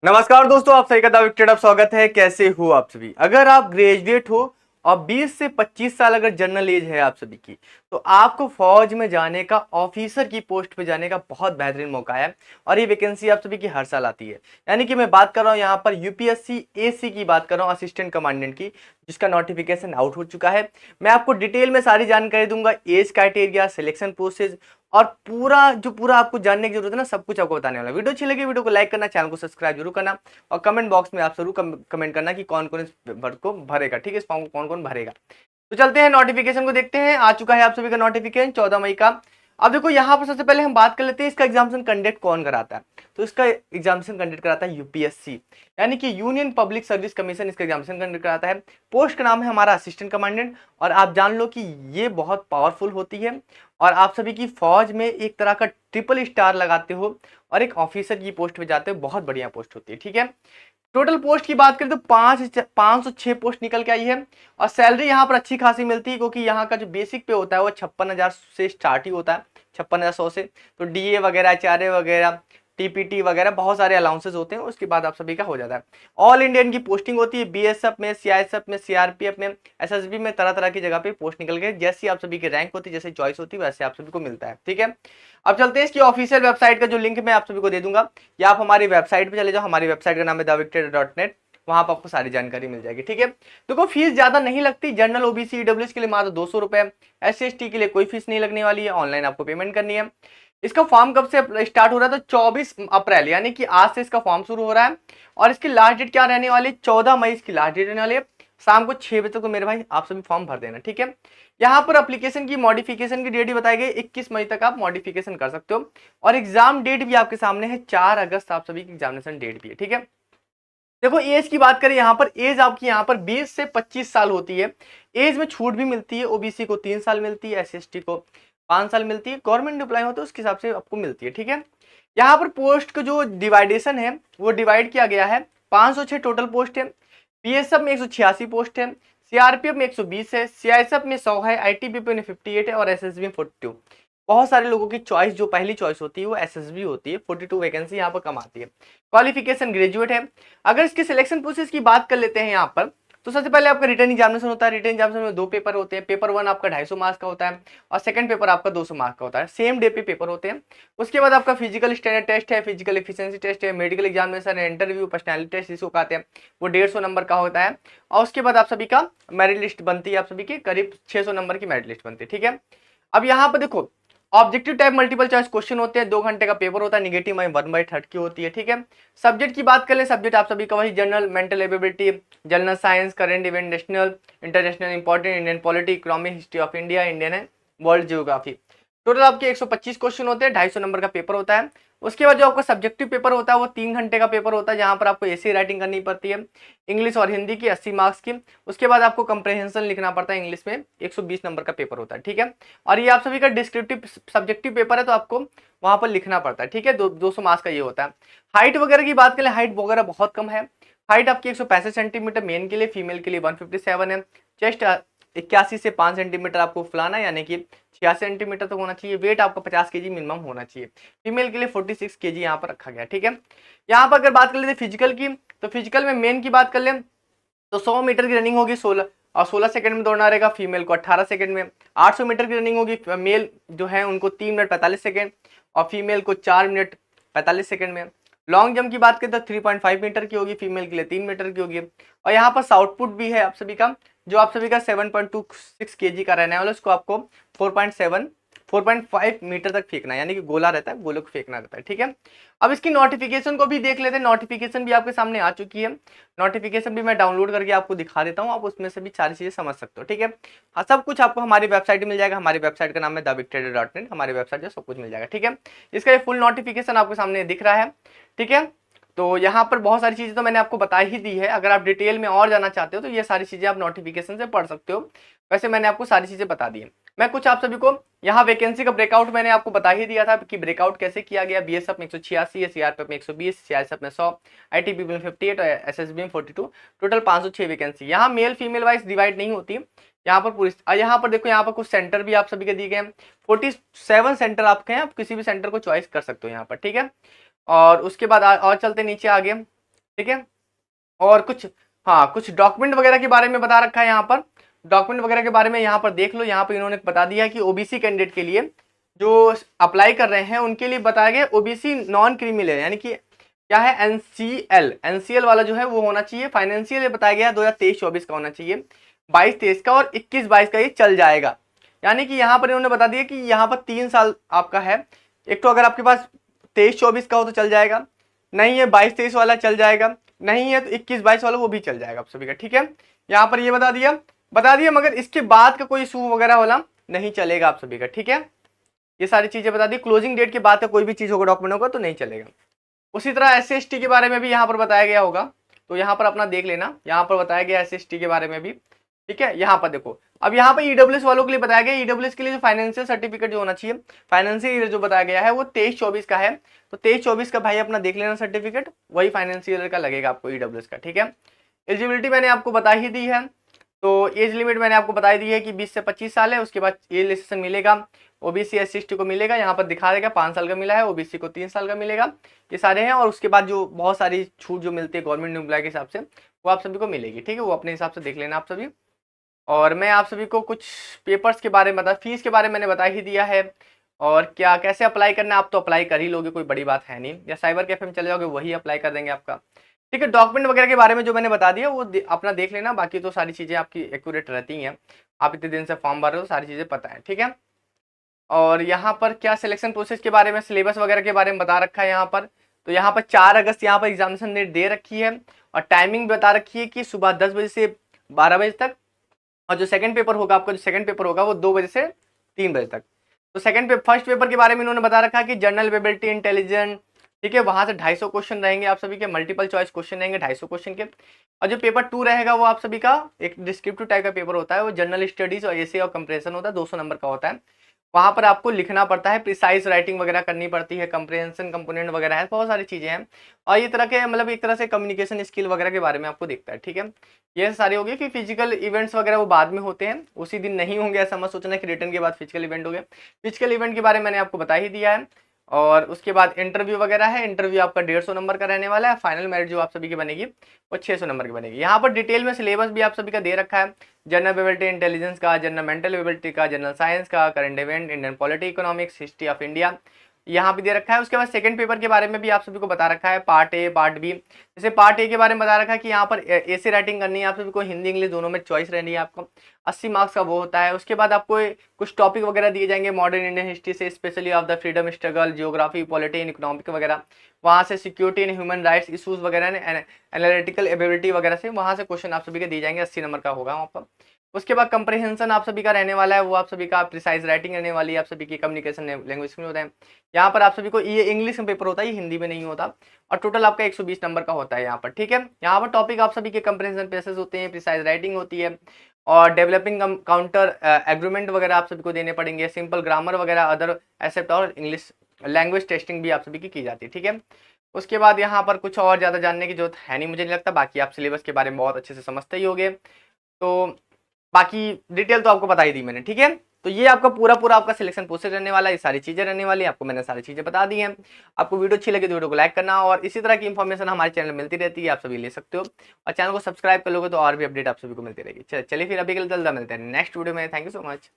नमस्कार दोस्तों, आप सभी का दावा विकेट स्वागत है। कैसे हो आप सभी? अगर आप ग्रेजुएट हो और 20 से 25 साल अगर जनरल एज है आप सभी की, तो आपको फौज में जाने का, ऑफिसर की पोस्ट पे जाने का बहुत बेहतरीन मौका है। और ये वैकेंसी आप सभी की हर साल आती है। यानी कि मैं बात कर रहा हूँ यहाँ पर यूपीएससी एसी की बात कर रहा हूँ, असिस्टेंट कमांडेंट की, जिसका नोटिफिकेशन आउट हो चुका है। मैं आपको डिटेल में सारी जानकारी दूंगा, एज क्राइटेरिया, सिलेक्शन प्रोसेस और पूरा आपको जानने की जरूरत है ना, सब कुछ आपको बताने वाला। वीडियो अच्छी लगी, वीडियो को लाइक करना, चैनल को सब्सक्राइब जरूर करना और कमेंट बॉक्स में आप जरूर कमेंट करना कि कौन कौन इस भर को भरेगा। ठीक है, इस फॉर्म को कौन कौन भरेगा। तो चलते हैं नोटिफिकेशन को देखते हैं। आ चुका है आप सभी का नोटिफिकेशन 14 मई का। अब देखो यहाँ पर सबसे पहले हम बात कर लेते हैं इसका एग्जामिनेशन कंडक्ट कौन कराता है। तो इसका एग्जामिनेशन कंडक्ट कराता है यूपीएससी, यानी कि यूनियन पब्लिक सर्विस कमीशन इसका एग्जामिनेशन कंडक्ट कराता है। पोस्ट का नाम है हमारा असिस्टेंट कमांडेंट। और आप जान लो कि ये बहुत पावरफुल होती है और आप सभी की फौज में एक तरह का ट्रिपल स्टार लगाते हो और एक ऑफिसर की पोस्ट पे जाते हो। बहुत बढ़िया पोस्ट होती है। ठीक है, टोटल पोस्ट की बात करें तो 506 पोस्ट निकल के आई है। और सैलरी यहाँ पर अच्छी खासी मिलती है, क्योंकि यहाँ का जो बेसिक पे होता है वो 56,000 से स्टार्ट ही होता है, 56,100 से। तो डीए वगैरह, एचआरए वगैरह, टीपीटी वगैरह बहुत सारे अलाउंसेस होते हैं, उसके बाद आप सभी का हो जाता है। ऑल इंडियन की पोस्टिंग होती है, बीएसएफ में, सीआईएसएफ में, सीआरपीएफ में, एसएसबी में, तरह तरह की जगह पे पोस्ट निकल गए। जैसी आप सभी की रैंक होती है, जैसे चॉइस होती है, वैसे आप सभी को मिलता है। ठीक है, अब चलते हैं इसकी ऑफिशियल वेबसाइट का जो लिंक मैं आप सभी को दे दूंगा, या आप हमारी वेबसाइट पे चले जाओ। हमारी वेबसाइट का नाम है thewicked.net, वहां पर आपको सारी जानकारी मिल जाएगी। ठीक है, देखो फीस ज्यादा नहीं लगती। जनरल, ओबीसी, ईडब्ल्यूएस के लिए मात्र 200 रुपए, एससी/एसटी के लिए कोई फीस नहीं लगने वाली है, ऑनलाइन आपको पेमेंट करनी है। इसका फॉर्म कब से स्टार्ट हो रहा है? तो 24 अप्रैल, यानी कि आज से इसका फॉर्म शुरू हो रहा है। और इसकी लास्ट डेट क्या रहने वाली है? 14 मई इसकी लास्ट डेट रहने वाली है। शाम को 6 बजे तक तो मेरे भाई आप सभी फॉर्म भर देना। ठीक है, यहाँ पर एप्लीकेशन की मॉडिफिकेशन की डेट ही बताई गई, 21 मई तक आप मॉडिफिकेशन कर सकते हो। और एग्जाम डेट भी आपके सामने है, 4 अगस्त आप सभी की एग्जामिनेशन डेट भी है। ठीक है, देखो एज की बात करें, यहाँ पर एज आपकी यहाँ पर 20 से 25 साल होती है। एज में छूट भी मिलती है, ओबीसी को 3 साल मिलती है, एससी/एसटी को 5 साल मिलती है, गवर्नमेंट एम्प्लॉय होते हैं उसके हिसाब से आपको मिलती है। ठीक है, यहाँ पर पोस्ट का जो डिवाइडेशन है वो डिवाइड किया गया है। 506 टोटल पोस्ट है। बीएसएफ में 186 पोस्ट है, सीआरपीएफ में 120 है, सीआईएसएफ में 100 है, आईटीबीपी में 58 है और एसएसबी में 42। बहुत सारे लोगों की चॉइस, जो पहली चॉइस होती है वो एसएसबी होती है। 42 वैकेंसी यहाँ पर कम आती है। क्वालिफिकेशन ग्रेजुएट है। अगर इसके सिलेक्शन प्रोसेस की बात कर लेते हैं यहाँ पर, तो सबसे पहले आपका रिटर्न एग्जामिनेशन होता है। रिटर्न एग्जामिनेशन में 2 पेपर होते हैं। पेपर 1 आपका 250 मार्क्स का होता है और सेकंड पेपर आपका 200 मार्क्स का होता है। सेम डे पे पेपर होते हैं। उसके बाद आपका फिजिकल स्टैंडर्ड टेस्ट है, फिजिकल एफिशिएंसी टेस्ट है, मेडिकल एग्जामिनेशन है, इंटरव्यू, पर्सनैलिटी टेस्ट जिसको कहते हैं, वो 150 नंबर का होता है। और उसके बाद आप सभी का मेरिट लिस्ट बनती है, आप सभी की करीब 600 नंबर की मेरिट लिस्ट बनती है। ठीक है, अब यहाँ पर देखो objective type multiple choice question होते हैं, 2 घंटे का पेपर होता है, निगेटिव में 1/3 की होती है। ठीक है, सब्जेक्ट की बात करें, सब्जेक्ट आप सभी का वही general, mental ability, general science, current event, national, international, important, Indian polity, economy, history of India, Indian है, वर्ल्ड जियोग्राफी। टोटल आपके 125 क्वेश्चन होते हैं, 250 नंबर का पेपर होता है। उसके बाद जो आपका सब्जेक्टिव पेपर होता है वो 3 घंटे का पेपर होता है, जहां पर आपको एसे राइटिंग करनी पड़ती है, इंग्लिश और हिंदी की 80 मार्क्स की। उसके बाद आपको कंप्रहेंशन लिखना पड़ता है, इंग्लिश में 120 नंबर का पेपर होता है। ठीक है, और ये आप सभी का डिस्क्रिप्टिव सब्जेक्टिव पेपर है, तो आपको वहां पर लिखना पड़ता है। ठीक है, 200 मार्क्स का ये होता है। हाइट वगैरह की बात करें, हाइट वगैरह बहुत कम है। हाइट आपकी 165 सेंटीमीटर मेन के लिए, फीमेल के लिए 157 है। चेस्ट 81 से 5 सेंटीमीटर आपको फुलाना है, यानी कि 66 सेंटीमीटर तक होना चाहिए। वेट आपका 50 केजी मिनिमम होना चाहिए। फीमेल के लिए 46 केजी यहाँ पर रखा गया। ठीक है, यहाँ पर अगर बात कर लेते फिजिकल की, तो फिजिकल में मेन की बात कर ले तो 100 मीटर की रनिंग होगी 16 सेकंड में दौड़ना रहेगा, फीमेल को 18 सेकंड में। 800 मीटर की रनिंग होगी, मेल जो है उनको 3 मिनट 45 सेकंड और फीमेल को 4 मिनट 45 सेकंड में। लॉन्ग जंप की बात करें तो 3.5 मीटर की होगी, फीमेल के लिए 3 मीटर की होगी। और यहाँ पर आउटपुट भी है आप सभी का, जो आप सभी का 7.26 केजी का रहने वाला, उसको आपको 4.5 मीटर तक फेंकना है, यानी कि गोला रहता है, गोले को फेंकना रहता है। ठीक है, अब इसकी नोटिफिकेशन को भी देख लेते हैं। नोटिफिकेशन भी आपके सामने आ चुकी है। नोटिफिकेशन भी मैं डाउनलोड करके आपको दिखा देता हूँ, आप उसमें से भी सारी चीजें समझ सकते हो। ठीक है, हाँ, सब कुछ आपको हमारी वेबसाइट में मिल जाएगा। हमारी वेबसाइट का नाम है thewicked.net, हमारी वेबसाइट में सब कुछ मिल जाएगा। ठीक है, इसका ये फुल नोटिफिकेशन आपके सामने दिख रहा है। ठीक है, तो यहाँ पर बहुत सारी चीजें तो मैंने आपको बता ही दी है। अगर आप डिटेल में और जाना चाहते हो तो ये सारी चीजें आप नोटिफिकेशन से पढ़ सकते हो। वैसे मैंने आपको सारी चीजें बता दी है। मैं कुछ आप सभी को यहाँ वैकेंसी का ब्रेकआउट मैंने आपको बता ही दिया था कि ब्रेकआउट कैसे किया गया। बीएसएफ में 186 है, सीआरपीएफ में 120, सीआईएसएफ में 100, आईटीबीपी में 58 और एसएसबी में 42। Total 506 vacancy. यहाँ मेल फीमेल वाइज डिवाइड नहीं होती। यहाँ पर पूरी यहाँ पर देखो, यहाँ पर कुछ सेंटर भी आप सभी के दिए गए हैं। 47 सेंटर आपके हैं, आप किसी भी सेंटर को चॉइस कर सकते हो यहाँ पर। ठीक है, और उसके बाद और चलते नीचे आगे। ठीक है। और कुछ, हाँ, कुछ डॉक्यूमेंट वगैरह के बारे में बता रखा है यहाँ पर। डॉक्यूमेंट वगैरह के बारे में यहाँ पर देख लो, यहाँ पर इन्होंने बता दिया है कि ओबीसी कैंडिडेट के लिए जो अप्लाई कर रहे हैं उनके लिए बताया गया ओबीसी नॉन क्रीमी है, यानी कि क्या है, एनसीएल वाला जो है वो होना चाहिए। फाइनेंशियल बताया गया 2023-24 का होना चाहिए, 22-23 का और 21-22 का ये चल जाएगा। यानी कि यहाँ पर इन्होंने बता दिया कि यहाँ पर 3 साल आपका है। एक तो अगर आपके पास 23-24 का हो तो चल जाएगा, नहीं है 22-23 वाला चल जाएगा, नहीं है तो 21-22 वाला वो भी चल जाएगा आप सभी का, ठीक है। यहाँ पर ये बता दिया मगर इसके बाद का कोई इशू वगैरह वाला नहीं चलेगा आप सभी का, ठीक है। ये सारी चीजें बता दी। क्लोजिंग डेट के बाद का कोई भी चीज होगा डॉक्यूमेंट होगा तो नहीं चलेगा। उसी तरह SC/ST के बारे में भी यहाँ पर बताया गया होगा, तो यहाँ पर अपना देख लेना, यहाँ पर बताया गया SC/ST के बारे में भी, ठीक है। यहाँ पर देखो, अब यहाँ पर EWS वालों के लिए बताया गया, EWS के लिए जो फाइनेंशियल सर्टिफिकेट जो होना चाहिए, फाइनेंशियल ईयर जो बताया गया है वो 23-24 का है, तो 23-24 का भाई अपना देख लेना सर्टिफिकेट, वही फाइनेंशियल ईयर का लगेगा आपको EWS का, ठीक है। एलिजिबिलिटी मैंने आपको बता ही दी है, तो एज लिमिट मैंने आपको बता दी है कि 20 से 25 साल है। उसके बाद एज रिलैक्सेशन मिलेगा, ओबीसी SC/ST को मिलेगा, यहाँ पर दिखा देगा 5 साल का मिला है, ओबीसी को 3 साल का मिलेगा, ये सारे हैं। और उसके बाद जो बहुत सारी छूट जो मिलती है गवर्नमेंट एम्प्लॉय के हिसाब से वो आप सभी को मिलेगी, ठीक है, वो अपने हिसाब से देख लेना आप सभी। और मैं आप सभी को कुछ पेपर्स के बारे में फीस के बारे में मैंने बता ही दिया है, और क्या कैसे अप्लाई करना है, आप तो अप्लाई कर ही लोगे, कोई बड़ी बात है नहीं, या साइबर कैफे में चले जाओगे वही अप्लाई कर देंगे आपका, ठीक है। डॉक्यूमेंट वगैरह के बारे में जो मैंने बता दिया वो अपना देख लेना, बाकी तो सारी चीज़ें आपकी एक्यूरेट रहती हैं, आप इतने दिन से फॉर्म भर रहे हो, सारी चीज़ें पता है, ठीक है। और यहाँ पर क्या सिलेक्शन प्रोसेस के बारे में, सिलेबस वगैरह के बारे में बता रखा है यहाँ पर। तो यहाँ पर 4 अगस्त यहाँ पर एग्जामिनेशन डेट दे रखी है, और टाइमिंग बता रखी है कि सुबह 10 बजे से 12 बजे तक, और जो सेकंड पेपर होगा आपका, जो सेकंड पेपर होगा वो 2 बजे से 3 बजे तक। तो फर्स्ट पेपर के बारे में इन्होंने बता रखा है कि जनरल एबिलिटी इंटेलिजेंस, ठीक है, वहां से 250 क्वेश्चन रहेंगे आप सभी के, मल्टीपल चॉइस क्वेश्चन रहेंगे 250 क्वेश्चन के। और जो पेपर 2 रहेगा वो आप सभी का एक डिस्क्रिप्टिव टाइप का पेपर होता है, वो जनरल स्टडीज और ऐसे और कंप्रेशन होता है, 200 नंबर का होता है। वहां पर आपको लिखना पड़ता है, प्रिसाइज राइटिंग वगैरह करनी पड़ती है, कंप्रेहेंशन कंपोनेंट वगैरह है, बहुत सारी चीजें हैं। और ये तरह के मतलब एक तरह से कम्युनिकेशन स्किल वगैरह के बारे में आपको दिखता है, ठीक है। ये सारी होगी कि फिजिकल इवेंट्स वगैरह वो बाद में होते हैं, उसी दिन नहीं होंगे, ऐसा मत सोचना कि रिटर्न के बाद फिजिकल इवेंट हो गया। फिजिकल इवेंट के बारे में मैंने आपको बता ही दिया है। और उसके बाद इंटरव्यू वगैरह है, इंटरव्यू आपका 150 नंबर का रहने वाला है। फाइनल मेरिट जो आप सभी की बनेगी वो 600 नंबर की बनेगी। यहाँ पर डिटेल में सिलेबस भी आप सभी का दे रखा है, जनरल एबिलिटी इंटेलिजेंस का, जनरल मेंटल एबिलिटी का, जनरल साइंस का, current event, Indian polity, economics, history of India, यहाँ पे दे रखा है। उसके बाद सेकंड पेपर के बारे में भी आप सभी को बता रखा है, पार्ट ए पार्ट बी। जैसे पार्ट ए के बारे में बता रखा है कि यहाँ पर ऐसे राइटिंग करनी है आप सभी को, हिंदी इंग्लिश दोनों में चॉइस रहनी है आपको, 80 मार्क्स का वो होता है। उसके बाद आपको कुछ टॉपिक वगैरह दिए जाएंगे मॉडर्न इंडियन हिस्ट्री से, specially of the freedom struggle, geography, polity and economic वगैरह, वहाँ से security and human rights issues वगैरह, एनालिटिकल एबिलिटी वगैरह से वहाँ से क्वेश्चन आप सभी के दिए जाएंगे, 80 नंबर का होगा वहाँ पर। उसके बाद कंप्रहेंशन आप सभी का रहने वाला है, वो आप सभी का प्रिसाइज राइटिंग रहने वाली है, आप सभी की कम्युनिकेशन लैंग्वेज में होता है। यहाँ पर आप सभी को ये इंग्लिश में पेपर होता है, हिंदी में नहीं होता, और टोटल आपका 120 नंबर का होता है यहाँ पर, ठीक है। यहाँ पर टॉपिक आप सभी के कंप्रहेंशन पेसेस होते हैं, प्रिसाइज राइटिंग होती है, और डेवलपिंग काउंटर एग्रीमेंट वगैरह आप सभी को देने पड़ेंगे, सिंपल ग्रामर वगैरह, अदर एक्सेप्ट और इंग्लिश लैंग्वेज टेस्टिंग भी आप सभी की जाती है, ठीक है। उसके बाद यहाँ पर कुछ और ज़्यादा जानने की जरूरत है नहीं, मुझे नहीं लगता, बाकी आप सिलेबस के बारे में बहुत अच्छे से समझते ही होंगे, तो बाकी डिटेल तो आपको बता ही दी मैंने, ठीक है। तो ये आपका पूरा आपका सिलेक्शन प्रोसेस रहने वाला है, ये सारी चीजें रहने वाली है, आपको मैंने सारी चीजें बता दी हैं। आपको वीडियो अच्छी लगी तो वीडियो को लाइक करना, और इसी तरह की इन्फॉर्मेशन हमारे चैनल में मिलती रहती है, आप सभी ले सकते हो, और चैनल को सब्सक्राइब कर लोगे तो और भी अपडेट आप सभी को मिलती रहेगी। चलिए फिर अभी के लिए जल्द मिलते हैं नेक्स्ट वीडियो में, थैंक यू सो मच।